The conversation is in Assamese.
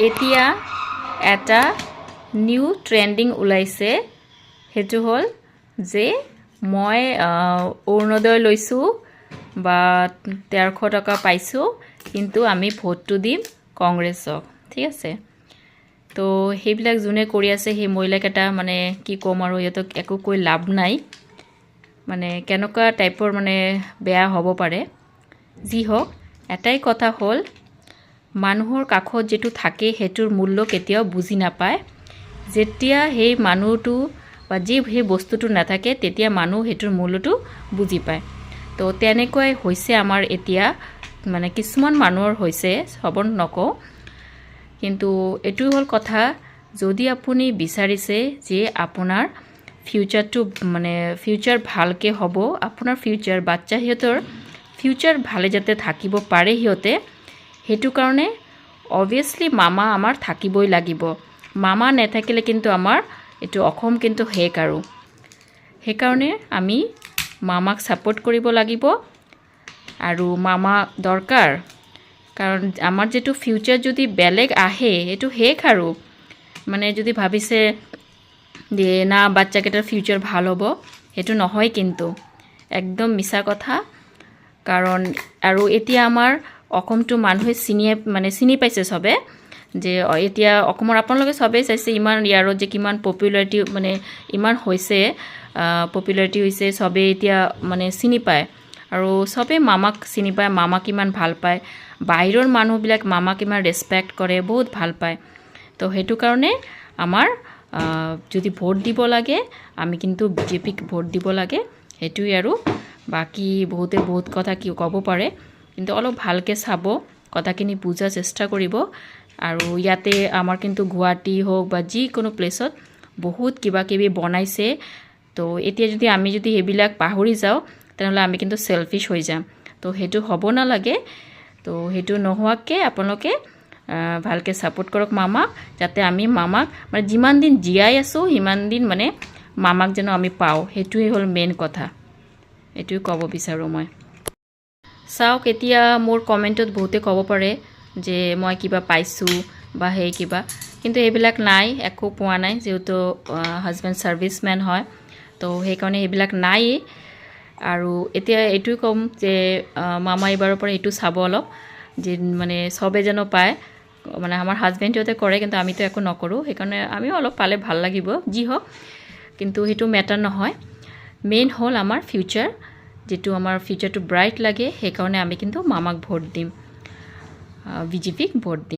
এতিয়া এটা নিউ ট্ৰেন্ডিং ওলাইছে হেতু হল যে মই অৰুণোদয় লৈছো বা 1300 টকা পাইছো কিন্তু আমি ভোটটো দিম কংগ্ৰেছক ঠিক আছে তো হেবিলাক জুনে কৰি আছে হে মহিলাকেটা মানে কি কম আৰু ইহঁতক একো কৈ লাভ নাই মানে কেনকা টাইপৰ মানে বেয়া হ'ব পাৰে যি হওক এটাই কথা হল মানুহৰ কাখত যেটো থাকে হেতুৰ মূল্য কেতিয়াও বুজি নাপায় যেতিয়া হে মানুহটো বা যি হে বস্তুটো নাথাকে তেতিয়া মানুহ হেতুৰ মূল্যটো বুজি পায় তো তেনেকৈ হৈছে আমাৰ এতিয়া মানে কিছুমান মানুহৰ হৈছে সবন নকও কিন্তু এটু হল কথা যদি আপুনি বিচাৰিছে যে আপোনাৰ ফিউচাৰটো মানে ফিউচাৰ ভালকে হ'ব আপোনাৰ ফিউচাৰ বাচ্চা হিয়তৰ ফিউচাৰ ভালে যাতে থাকিব পাৰে হিয়তে হেতু কাৰণে obviously মামা আমাৰ থাকিবই লাগিব মামা নেথাকিলে কিন্তু আমাৰ এটো অখম কিন্তু হেক আৰু হে কাৰণে আমি মামাক সাপোৰ্ট কৰিব লাগিব আৰু মামা দৰকাৰ কাৰণ আমাৰ যেটো ফিউচাৰ যদি বেলেগ আহে এটো হেক আৰু মানে যদি ভাবিছে যে না বাচ্চা কেটাৰ ফিউচাৰ ভাল হ'ব হেতু নহয় কিন্তু একদম মিছা কথা কাৰণ আৰু এতিয়া আমাৰ অসমটো মানুহে চিনি পাইছে সবে যে এতিয়া অসমৰ আপোনালোকে সবে চাইছে ইমান ইয়াৰত যে কিমান পপুলাৰিটি মানে ইমান হৈছে পপুলাৰিটি হৈছে সবে এতিয়া মানে চিনি পায় আৰু সবে মামাক চিনি পায় মামা কিমান ভাল পায় বাহিৰৰ মানুহবিলাক মামাক কিমান ৰেসপেক্ট কৰে বহুত ভাল পায় তো হেতু কাৰণে আমাৰ যদি ভোট দিব লাগে আমি কিন্তু বিজেপিক ভোট দিব লাগে হেতুই আৰু বাকি বহুতে বহুত কথা কি ক'ব পাৰে কিন্তু অলপ ভালকে চাব কথাখিনি বুজা চেষ্টা কৰিব আৰু ইয়াতে আমাৰ কিন্তু গুৱাহাটী হোক বা যি কোনো প্লেছত বহুত কিবা কিবি বনাইছে তো এতিয়া যদি আমি যদি হেবিলাক পাহৰি যাও তেনেহলে আমি কিন্তু সেলফিশ হৈ যাম তো হেতু হ'ব না লাগে তো হেতু নহোৱাকে আপোনালোকে ভালকে সাপোৰ্ট কৰক মামাক যাতে আমি মামাক মানে যিমান দিন জিয়াই আছো হিমান দিন মানে মামাক যেন আমি পাও হেতুই হল মেইন কথা এটুই ক'ব বিচাৰো মই চাওক এতিয়া মোৰ কমেন্টত বহুতে ক'ব পাৰে যে মই কিবা পাইছো বা হে কিবা কিন্তু এইবিলাক নাই একো পোৱা নাই যেহেতু হাজবেণ্ড সাৰ্ভিসম্যান হয় তো সেই কাৰণে এইবিলাক নাই আৰু এতিয়া এটুই কম যে মামা এবাৰৰ পৰা এটু চাব অলপ যে মানে সবে যেন পায় মানে আমাৰ হাজবেণ্ডতে কৰে কিন্তু আমি তো একো নকৰো সেই কাৰণে আমি অলপ পালে ভাল লাগিব জি হক কিন্তু হেতু মেটাৰ নহয় মেইন হল আমাৰ ফিউচাৰ যেটো আমাৰ ফিউচাৰটো ব্ৰাইট লাগে সেই কাৰণে আমি কিন্তু মামাক ভোট দিম বিজেপিক ভোট দিম